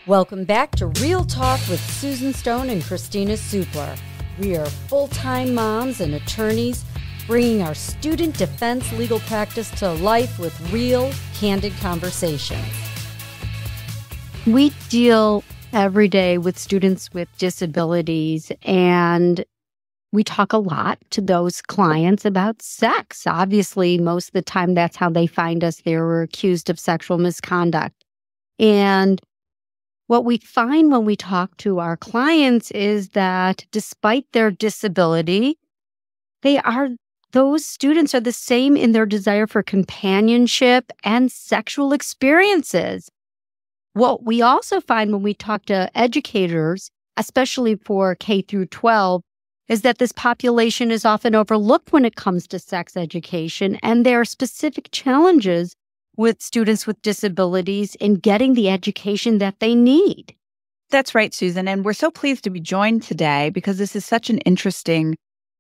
Welcome back to Real Talk with Susan Stone and Kristina Supler. We are full-time moms and attorneys bringing our student defense legal practice to life with real, candid conversations. We deal every day with students with disabilities, and we talk a lot to those clients about sex. Obviously, most of the time, that's how they find us. They were accused of sexual misconduct. And what we find when we talk to our clients is that despite their disability, those students are the same in their desire for companionship and sexual experiences. What we also find when we talk to educators, especially for K through 12, is that this population is often overlooked when it comes to sex education, and there are specific challenges with students with disabilities in getting the education that they need. That's right, Susan. And we're so pleased to be joined today because this is such an interesting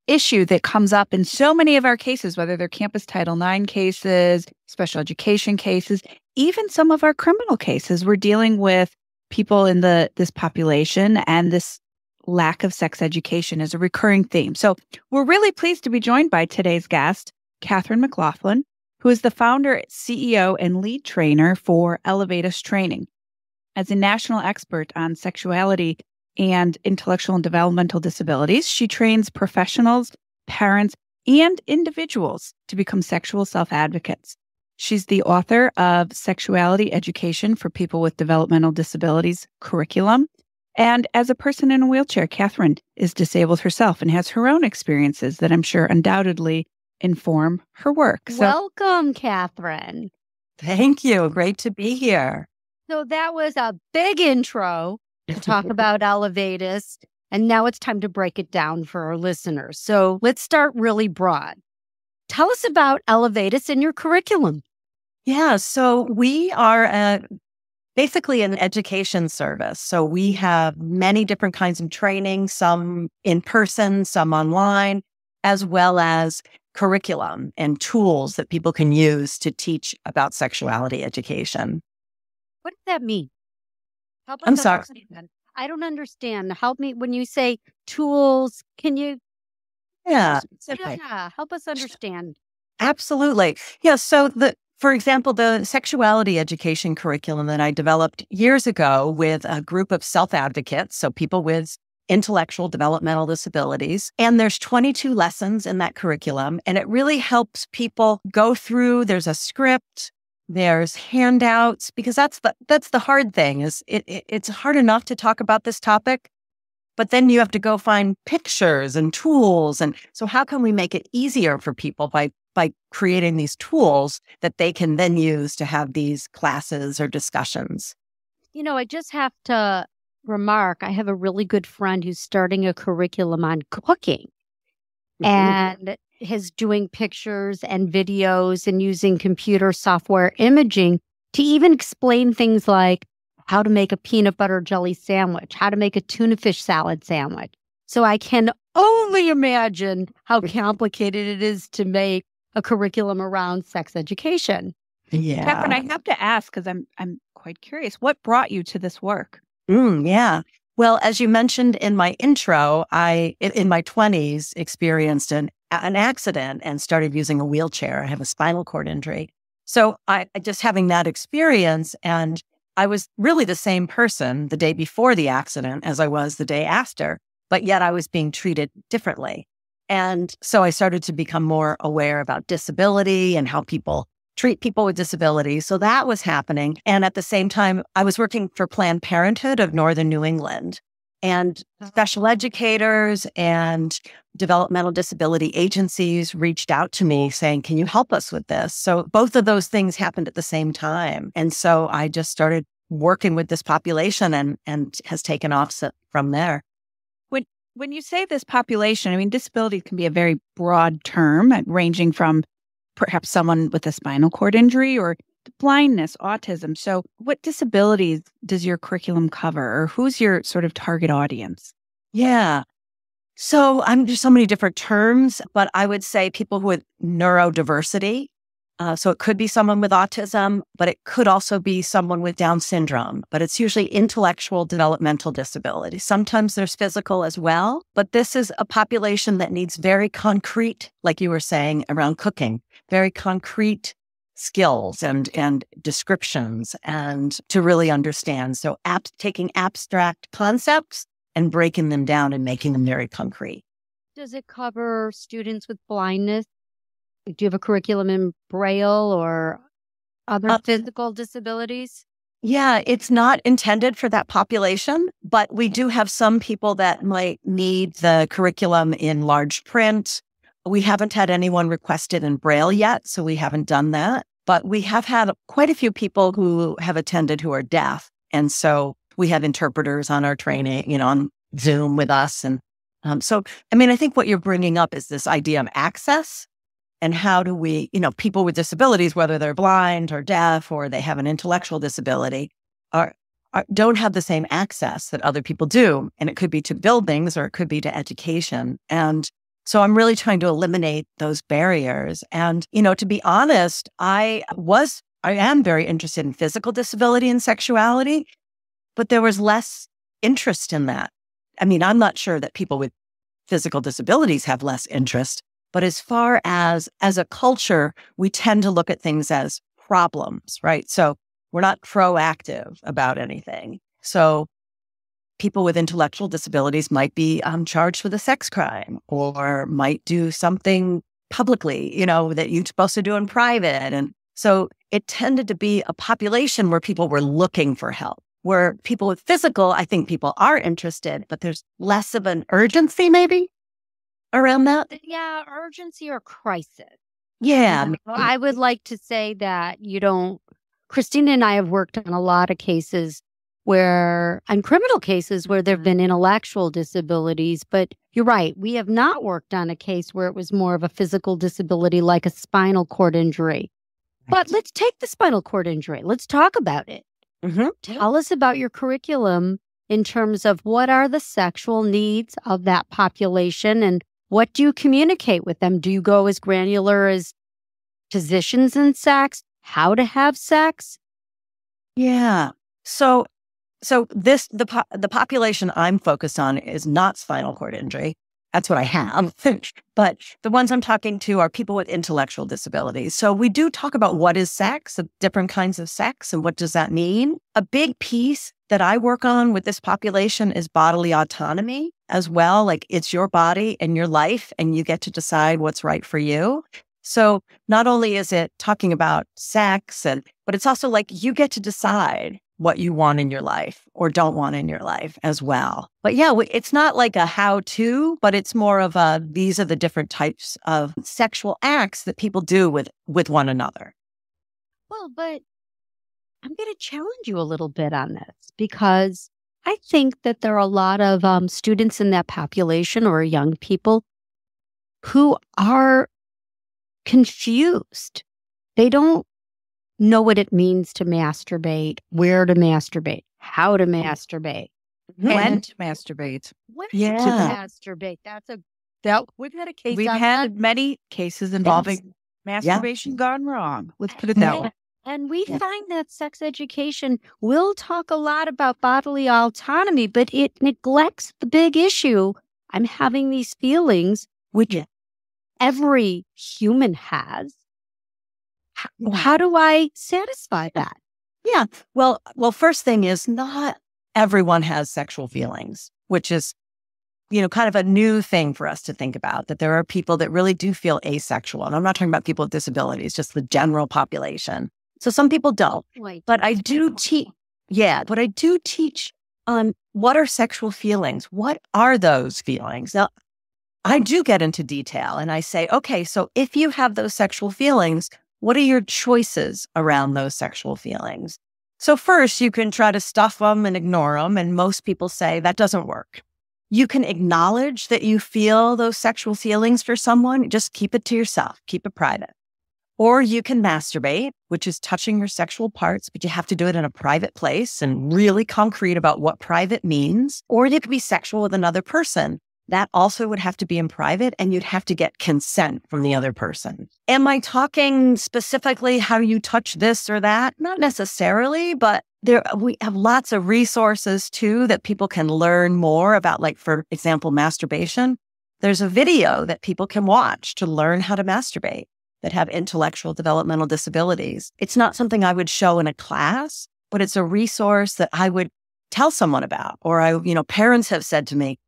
issue that comes up in so many of our cases, whether they're campus Title IX cases, special education cases, even some of our criminal cases. We're dealing with people in this population, and this lack of sex education is a recurring theme. So we're really pleased to be joined by today's guest, Katherine McLaughlin, who is the founder, CEO, and lead trainer for Elevatus Training. As a national expert on sexuality and intellectual and developmental disabilities, she trains professionals, parents, and individuals to become sexual self-advocates. She's the author of Sexuality Education for People with Developmental Disabilities curriculum. And as a person in a wheelchair, Katherine is disabled herself and has her own experiences that I'm sure undoubtedly inform her work. So, welcome, Katherine. Thank you. Great to be here. So that was a big intro to talk about Elevatus, and now it's time to break it down for our listeners. So let's start really broad. Tell us about Elevatus and your curriculum. Yeah, so we are basically an education service. So we have many different kinds of training, some in person, some online, as well as curriculum and tools that people can use to teach about sexuality education. What does that mean? Help us I'm sorry. understand. I don't understand. Help me when you say tools. Can you? Yeah. Help us understand. Absolutely. Yeah. So for example, the sexuality education curriculum that I developed years ago with a group of self-advocates, so people with intellectual developmental disabilities. And there's 22 lessons in that curriculum, and it really helps people go through. There's a script, there's handouts, because that's the hard thing is it's hard enough to talk about this topic, but then you have to go find pictures and tools. And so how can we make it easier for people by creating these tools that they can then use to have these classes or discussions? You know, I just have to remark, I have a really good friend who's starting a curriculum on cooking and is doing pictures and videos and using computer software imaging to even explain things like how to make a peanut butter jelly sandwich, how to make a tuna fish salad sandwich. So I can only imagine how complicated it is to make a curriculum around sex education. Yeah. Katherine, I have to ask because I'm quite curious. What brought you to this work? Yeah. Well, as you mentioned in my intro, I, in my 20s, experienced an accident and started using a wheelchair. I have a spinal cord injury. So I just having that experience, and I was really the same person the day before the accident as I was the day after, but yet I was being treated differently. And so I started to become more aware about disability and how people treat people with disabilities. So that was happening. And at the same time, I was working for Planned Parenthood of Northern New England, and special educators and developmental disability agencies reached out to me saying, can you help us with this? So both of those things happened at the same time. And so I just started working with this population and has taken off from there. When you say this population, I mean, disability can be a very broad term, ranging from perhaps someone with a spinal cord injury or blindness, autism. So what disabilities does your curriculum cover, or who's your sort of target audience? Yeah. So there's so many different terms, but I would say people with neurodiversity, So it could be someone with autism, but it could also be someone with Down syndrome. But it's usually intellectual developmental disability. Sometimes there's physical as well, but this is a population that needs very concrete, like you were saying, around cooking, very concrete skills and descriptions and to really understand. So taking abstract concepts and breaking them down and making them very concrete. Does it cover students with blindness? Do you have a curriculum in Braille or other physical disabilities? Yeah, it's not intended for that population, but we do have some people that might need the curriculum in large print. We haven't had anyone requested in Braille yet, so we haven't done that. But we have had quite a few people who have attended who are deaf. And so we have interpreters on our training, on Zoom with us. And I think what you're bringing up is this idea of access. And how do we, people with disabilities, whether they're blind or deaf or they have an intellectual disability, don't have the same access that other people do. And it could be to buildings or it could be to education. And so I'm really trying to eliminate those barriers. And, to be honest, I am very interested in physical disability and sexuality, but there was less interest in that. I mean, I'm not sure that people with physical disabilities have less interest. But as far as a culture, we tend to look at things as problems, right? So we're not proactive about anything. So people with intellectual disabilities might be charged with a sex crime or might do something publicly, that you're supposed to do in private. And so it tended to be a population where people were looking for help. Where people with physical, I think people are interested, but there's less of an urgency maybe around that? Yeah, urgency or crisis. Yeah. I would like to say that Kristina and I have worked on a lot of cases on criminal cases where there have been intellectual disabilities, but you're right. We have not worked on a case where it was more of a physical disability like a spinal cord injury. But let's take the spinal cord injury. Let's talk about it. Mm-hmm. Tell us about your curriculum in terms of what are the sexual needs of that population and what do you communicate with them? Do you go as granular as positions in sex, how to have sex? Yeah. So the population I'm focused on is not spinal cord injury. That's what I have. But the ones I'm talking to are people with intellectual disabilities. So we do talk about what is sex, the different kinds of sex, and what does that mean? A big piece that I work on with this population is bodily autonomy as well. Like it's your body and your life, and you get to decide what's right for you. So not only is it talking about sex, but it's also like you get to decide what you want in your life or don't want in your life as well. But yeah, it's not like a how-to, but it's more of these are the different types of sexual acts that people do with one another. Well, but I'm going to challenge you a little bit on this because I think that there are a lot of students in that population or young people who are confused. They don't know what it means to masturbate, where to masturbate, how to masturbate, when to masturbate. When to masturbate. We've had a case. We've had many cases involving masturbation gone wrong. Let's put it that way. And we find that sex education will talk a lot about bodily autonomy, but it neglects the big issue. I'm having these feelings, which every human has. How do I satisfy that? Yeah. Well, first thing is not everyone has sexual feelings, which is, kind of a new thing for us to think about, that there are people that really do feel asexual. And I'm not talking about people with disabilities, just the general population. So some people don't. Right. But I do teach, what are sexual feelings? What are those feelings? Now, I do get into detail and I say, okay, so if you have those sexual feelings, what are your choices around those sexual feelings? So first, you can try to stuff them and ignore them. And most people say that doesn't work. You can acknowledge that you feel those sexual feelings for someone. Just keep it to yourself. Keep it private. Or you can masturbate, which is touching your sexual parts, but you have to do it in a private place and really concrete about what private means. Or you could be sexual with another person. that also would have to be in private, and you'd have to get consent from the other person. Am I talking specifically how you touch this or that? Not necessarily, but we have lots of resources too that people can learn more about, like, for example, masturbation. There's a video that people can watch to learn how to masturbate that have intellectual developmental disabilities. It's not something I would show in a class, but it's a resource that I would tell someone about. Or parents have said to me,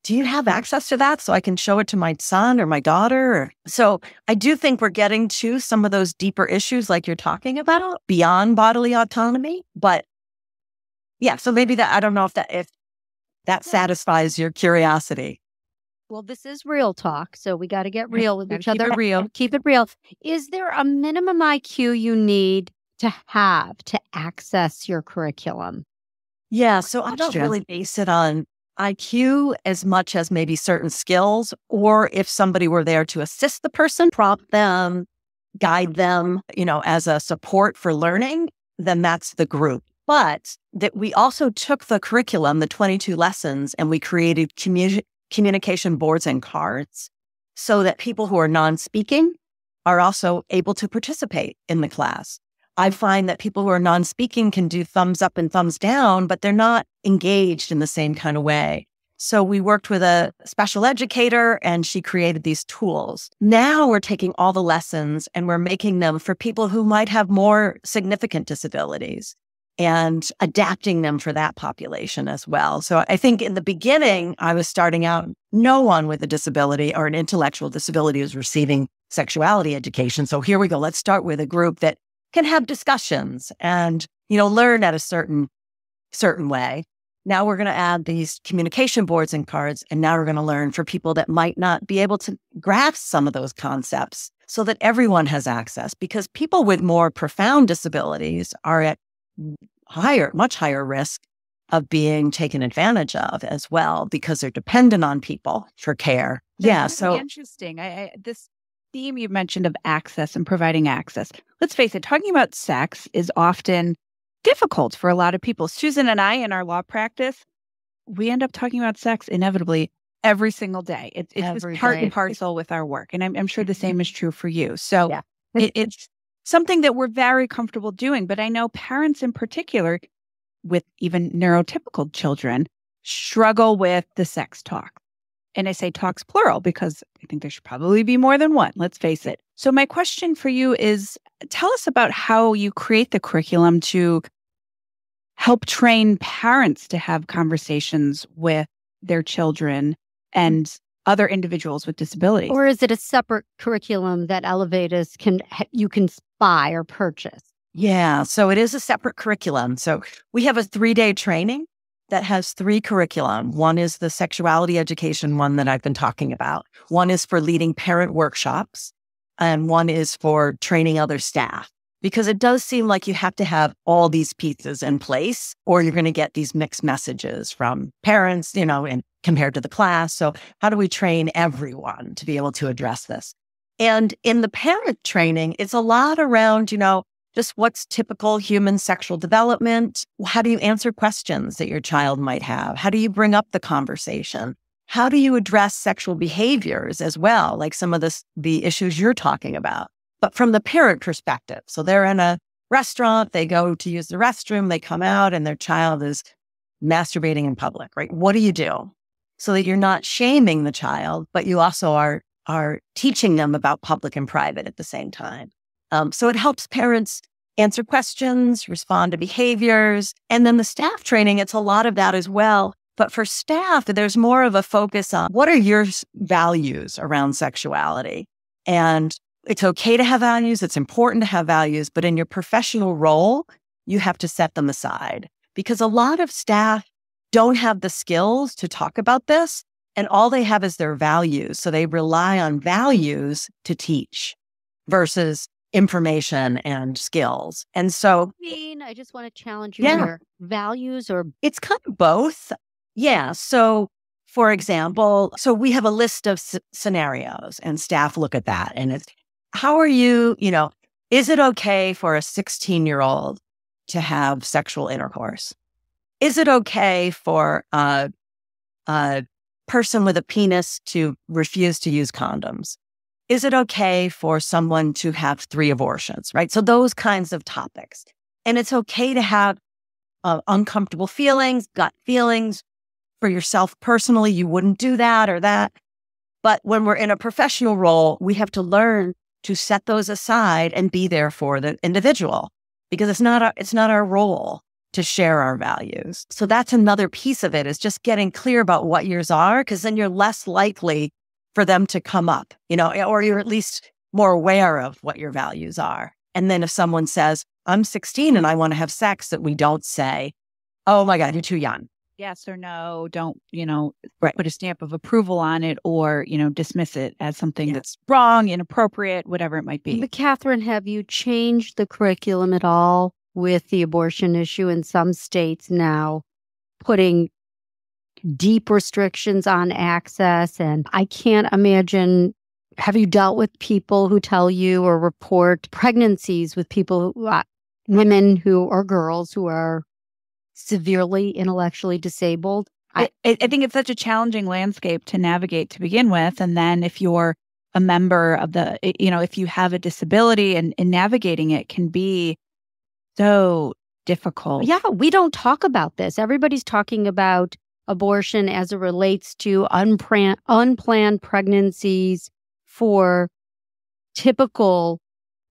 do you have access to that so I can show it to my son or my daughter? So I do think we're getting to some of those deeper issues like you're talking about beyond bodily autonomy. But yeah, so maybe that, I don't know if that satisfies your curiosity. Well, this is real talk, so we got to get real with each other. Keep it real. Keep it real. Is there a minimum IQ you need to have to access your curriculum? Yeah, so I don't really base it on IQ as much as maybe certain skills, or if somebody were there to assist the person, prompt them, guide them, as a support for learning, then that's the group. But that we also took the curriculum, the 22 lessons, and we created communication boards and cards so that people who are non-speaking are also able to participate in the class. I find that people who are non-speaking can do thumbs up and thumbs down, but they're not engaged in the same kind of way. So we worked with a special educator, and she created these tools. Now we're taking all the lessons and we're making them for people who might have more significant disabilities and adapting them for that population as well. So I think in the beginning, I was starting out, no one with a disability or an intellectual disability was receiving sexuality education. So here we go. Let's start with a group that can have discussions and, learn at a certain way. Now we're going to add these communication boards and cards, and now we're going to learn for people that might not be able to grasp some of those concepts so that everyone has access, because people with more profound disabilities are at much higher risk of being taken advantage of as well, because they're dependent on people for care. That's so interesting. This theme you mentioned of access and providing access. Let's face it, talking about sex is often difficult for a lot of people. Susan and I, in our law practice, we end up talking about sex inevitably every single day. It's just part and parcel with our work. And I'm sure the same is true for you. So it's something that we're very comfortable doing. But I know parents in particular, with even neurotypical children, struggle with the sex talk. And I say talks plural because I think there should probably be more than one, let's face it. So my question for you is, tell us about how you create the curriculum to help train parents to have conversations with their children and other individuals with disabilities. Or is it a separate curriculum that Elevatus you can buy or purchase? Yeah, so it is a separate curriculum. So we have a 3-day training that has 3 curriculum. One is the sexuality education one that I've been talking about. One is for leading parent workshops, and one is for training other staff. Because it does seem like you have to have all these pieces in place, or you're going to get these mixed messages from parents, and compared to the class. So how do we train everyone to be able to address this? And in the parent training, it's a lot around, just what's typical human sexual development. How do you answer questions that your child might have? How do you bring up the conversation? How do you address sexual behaviors as well, like some of the issues you're talking about, but from the parent perspective? So they're in a restaurant, they go to use the restroom, they come out and their child is masturbating in public, right? What do you do so that you're not shaming the child, but you also are teaching them about public and private at the same time? So it helps parents answer questions, respond to behaviors. And then the staff training, it's a lot of that as well. But for staff, there's more of a focus on what are your values around sexuality? And it's okay to have values. It's important to have values. But in your professional role, you have to set them aside, because a lot of staff don't have the skills to talk about this. And all they have is their values. So they rely on values to teach versus information and skills. And so I just want to challenge you here. Values, or it's kind of both. Yeah. So for example, so we have a list of scenarios and staff look at that, and it's, how are you, is it okay for a 16-year-old to have sexual intercourse? Is it okay for a person with a penis to refuse to use condoms? Is it okay for someone to have 3 abortions, right? So those kinds of topics. And it's okay to have uncomfortable feelings, gut feelings. For yourself personally, you wouldn't do that or that. But when we're in a professional role, we have to learn to set those aside and be there for the individual, because it's not our role to share our values. So that's another piece of it, is just getting clear about what yours are, because then you're less likely for them to come up, or you're at least more aware of what your values are. And then if someone says, I'm 16 and I want to have sex, that we don't say, oh my God, you're too young. Yes or no, don't, put a stamp of approval on it, or, dismiss it as something that's wrong, inappropriate, whatever it might be. But Katherine, have you changed the curriculum at all with the abortion issue in some states now, putting deep restrictions on access? And I can't imagine, have you dealt with people who tell you or report pregnancies with people, women who are girls who are severely intellectually disabled? I think it's such a challenging landscape to navigate to begin with. And then if you're a member of if you have a disability, and navigating it can be so difficult. Yeah, we don't talk about this. Everybody's talking about abortion as it relates to unplanned pregnancies for typical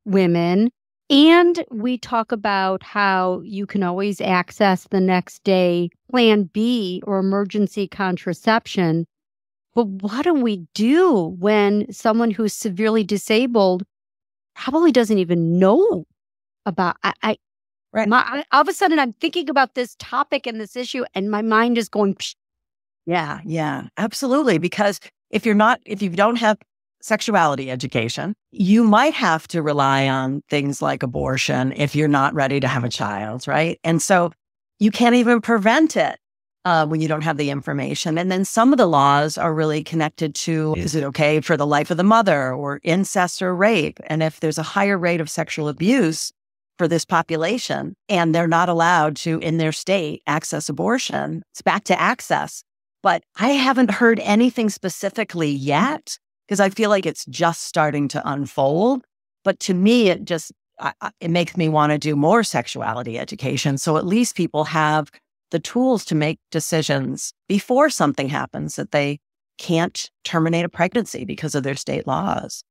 women. And we talk about how you can always access the next day Plan B or emergency contraception. But what do we do when someone who's severely disabled probably doesn't even know about? Right. All of a sudden, I'm thinking about this topic and this issue, and my mind is going, psh. Yeah, absolutely. Because if you don't have sexuality education, you might have to rely on things like abortion if you're not ready to have a child, right? And so you can't even prevent it when you don't have the information. And then some of the laws are really connected to, is it okay for the life of the mother, or incest or rape? And if there's a higher rate of sexual abuse for this population, and they're not allowed to, in their state, access abortion, it's back to access. But I haven't heard anything specifically yet, because I feel like it's just starting to unfold. But to me, it makes me want to do more sexuality education. So at least people have the tools to make decisions before something happens, that they can't terminate a pregnancy because of their state laws.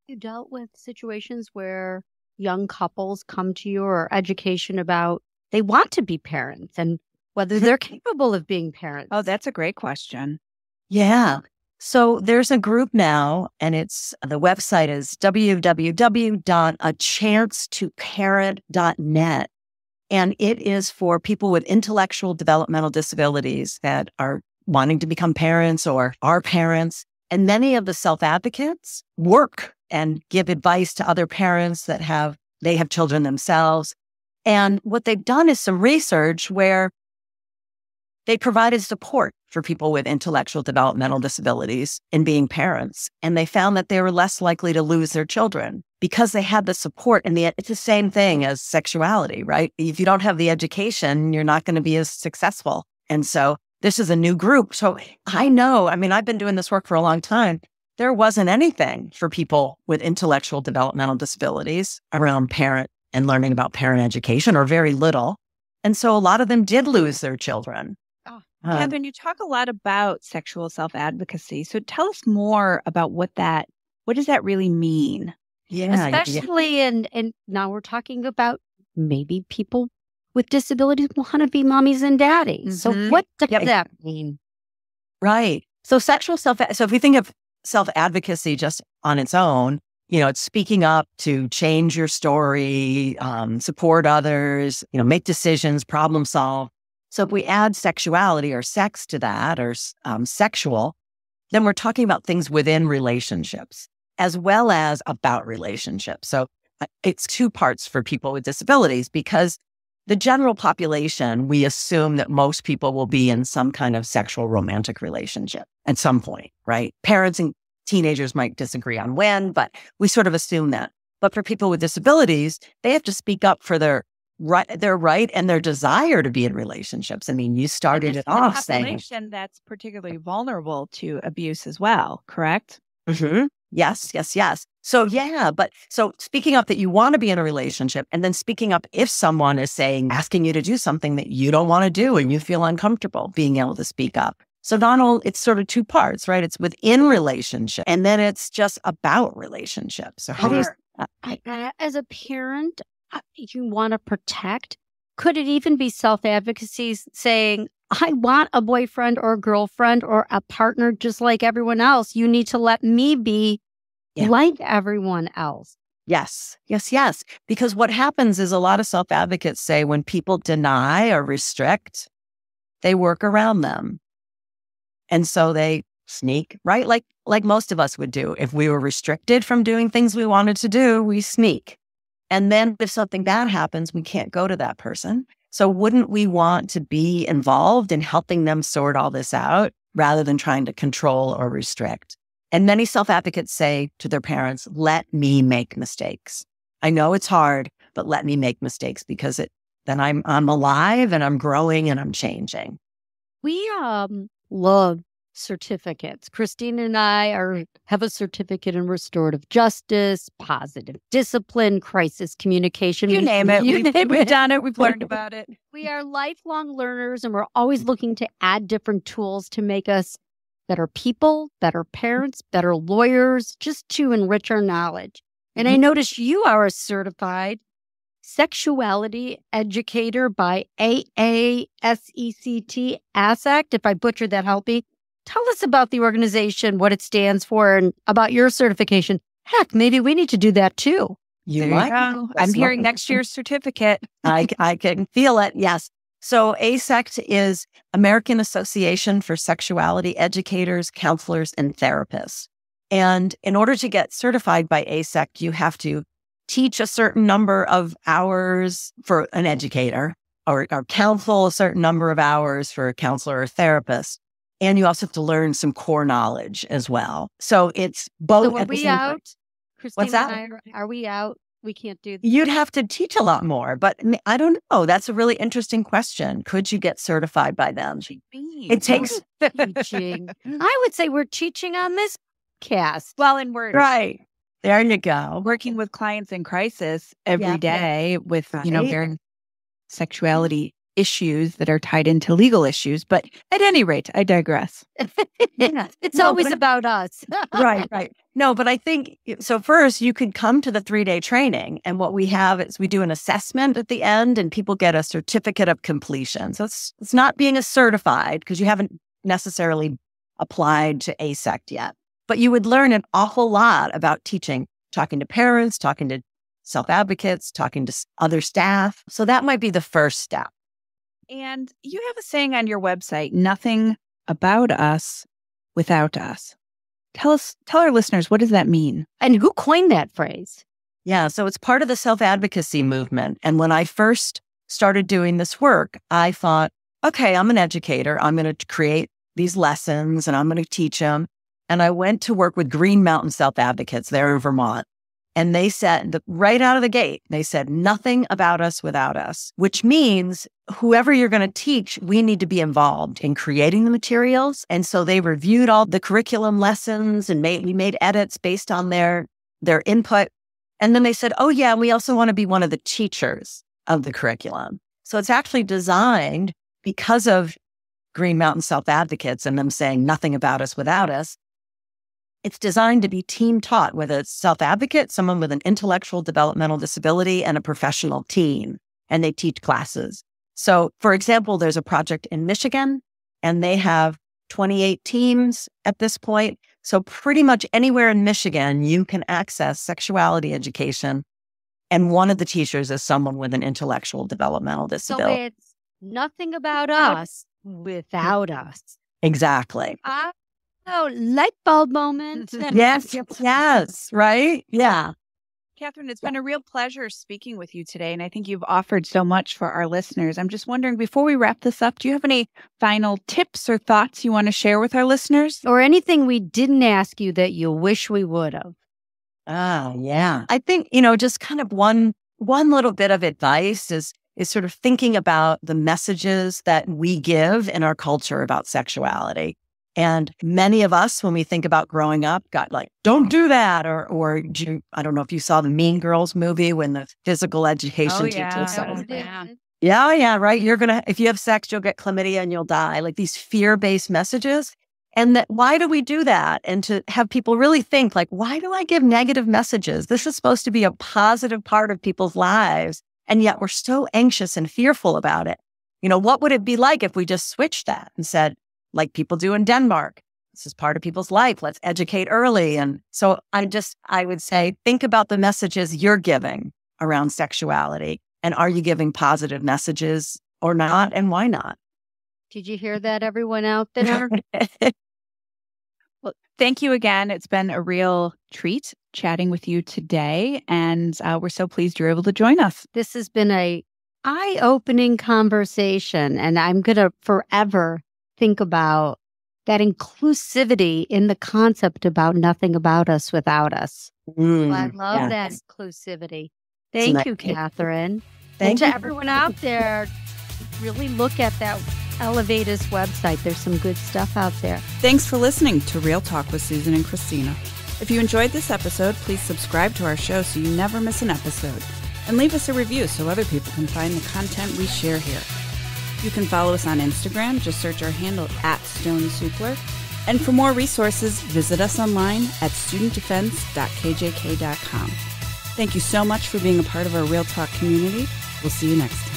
You dealt with situations where young couples come to you, or education about they want to be parents and whether they're capable of being parents? Oh, that's a great question. Yeah. So there's a group now, and the website is www.achancetoparent.net. And it is for people with intellectual developmental disabilities that are wanting to become parents or are parents. And many of the self-advocates work and give advice to other parents that have children themselves. And what they've done is some research where they provided support for people with intellectual developmental disabilities in being parents. And they found that they were less likely to lose their children because they had the support. And it's the same thing as sexuality, right? If you don't have the education, you're not going to be as successful. And so this is a new group. So I've been doing this work for a long time. There wasn't anything for people with intellectual developmental disabilities around parent and learning about parent education, or very little. And so a lot of them did lose their children. Katherine, you talk a lot about sexual self-advocacy. So tell us more about what does that really mean? Yeah. Especially, and now we're talking about maybe people with disabilities want to be mommies and daddies. Mm-hmm. So what does that mean? Right. So so if we think of self-advocacy just on its own, it's speaking up to change your story, support others, make decisions, problem solve. So if we add sexuality or sex to that, or sexual, then we're talking about things within relationships as well as about relationships. So it's two parts for people with disabilities, because the general population, we assume that most people will be in some kind of sexual romantic relationship at some point, right? Parents and teenagers might disagree on when, but we sort of assume that. But for people with disabilities, they have to speak up for their their right and their desire to be in relationships. I mean, you started it off saying population that's particularly vulnerable to abuse as well, correct? Yes, yes, yes. So so speaking up that you want to be in a relationship, and then speaking up if someone is asking you to do something that you don't want to do and you feel uncomfortable, being able to speak up. So it's sort of two parts, right? It's within relationship, and then it's just about relationships. So how do you... As a parent, you want to protect. Could it even be self-advocacy saying, I want a boyfriend or a girlfriend or a partner just like everyone else. You need to let me be like everyone else. Yes, yes, yes. Because what happens is a lot of self-advocates say when people deny or restrict, they work around them. And so they sneak, right? Like most of us would do. If we were restricted from doing things we wanted to do, we sneak. And then if something bad happens, we can't go to that person. So wouldn't we want to be involved in helping them sort all this out rather than trying to control or restrict? And many self-advocates say to their parents, let me make mistakes. I know it's hard, but let me make mistakes because then I'm alive and I'm growing and I'm changing. We love certificates. Kristina and I have a certificate in restorative justice, positive discipline, crisis communication. You name it. We've done it. We've learned about it. We are lifelong learners, and we're always looking to add different tools to make us better people, better parents, better lawyers, just to enrich our knowledge. And I noticed you are a certified sexuality educator by AASECT, AASECT. If I butchered that, help me. Tell us about the organization, what it stands for, and about your certification. Heck, maybe we need to do that too. There you go. I'm hearing next year's certificate. I can feel it. Yes. So AASECT is American Association for Sexuality Educators, Counselors, and Therapists. And in order to get certified by AASECT, you have to teach a certain number of hours for an educator or counsel a certain number of hours for a counselor or therapist. And you also have to learn some core knowledge as well. So it's both. So are we out? Kristina, what's that? Are we out? We can't do this. You'd have to teach a lot more, but I don't know. That's a really interesting question. Could you get certified by them? It takes teaching. I would say we're teaching on this cast. Well, and we're right. There you go. Working with clients in crisis every day with, very sexuality issues that are tied into legal issues. But at any rate, I digress. It's always about us. Right. No, but I think, so first you could come to the 3-day training. And what we have is we do an assessment at the end and people get a certificate of completion. So it's not being a certified because you haven't necessarily applied to AASECT yet. But you would learn an awful lot about teaching, talking to parents, talking to self-advocates, talking to other staff. So that might be the first step. And you have a saying on your website, nothing about us without us. Tell our listeners, what does that mean? And who coined that phrase? Yeah, so it's part of the self-advocacy movement. And when I first started doing this work, I thought, okay, I'm an educator. I'm going to create these lessons and I'm going to teach them. And I went to work with Green Mountain Self-Advocates there in Vermont. And they said, right out of the gate, they said, nothing about us without us, which means whoever you're going to teach, we need to be involved in creating the materials. And so they reviewed all the curriculum lessons and we made edits based on their input. And then they said, oh yeah, we also want to be one of the teachers of the curriculum. So it's actually designed because of Green Mountain Self-Advocates and them saying nothing about us without us. It's designed to be team taught, whether it's self-advocate, someone with an intellectual developmental disability, and a professional team, and they teach classes. So, for example, there's a project in Michigan, and they have 28 teams at this point. So pretty much anywhere in Michigan, you can access sexuality education, and one of the teachers is someone with an intellectual developmental disability. So it's nothing about us without us. Exactly. Oh, light bulb moment. Yes, right? Yeah. Katherine, it's been a real pleasure speaking with you today, and I think you've offered so much for our listeners. I'm just wondering, before we wrap this up, do you have any final tips or thoughts you want to share with our listeners? Or anything we didn't ask you that you wish we would have? Yeah. I think, just kind of one little bit of advice is is sort of thinking about the messages that we give in our culture about sexuality. And many of us, when we think about growing up, got like, don't do that. Or I don't know if you saw the Mean Girls movie when the physical education teacher said, yeah, right. If you have sex, you'll get chlamydia and you'll die. Like these fear-based messages. And that, why do we do that? And to have people really think like, why do I give negative messages? This is supposed to be a positive part of people's lives. And yet we're so anxious and fearful about it. What would it be like if we just switched that and said, like people do in Denmark, this is part of people's life. Let's educate early. And so I would say, think about the messages you're giving around sexuality. And are you giving positive messages or not? And why not? Did you hear that, everyone out there? Well, thank you again. It's been a real treat chatting with you today. And we're so pleased you're able to join us. This has been an eye-opening conversation. And I'm going to forever think about that inclusivity in the concept about nothing about us without us. I love that inclusivity. Thank you, Katherine. And to everyone out there, really look at that Elevatus website. There's some good stuff out there. Thanks for listening to Real Talk with Susan and Kristina. If you enjoyed this episode, please subscribe to our show so you never miss an episode. And leave us a review so other people can find the content we share here. You can follow us on Instagram. Just search our handle @StoneSupler. And for more resources, visit us online at studentdefense.kjk.com. Thank you so much for being a part of our Real Talk community. We'll see you next time.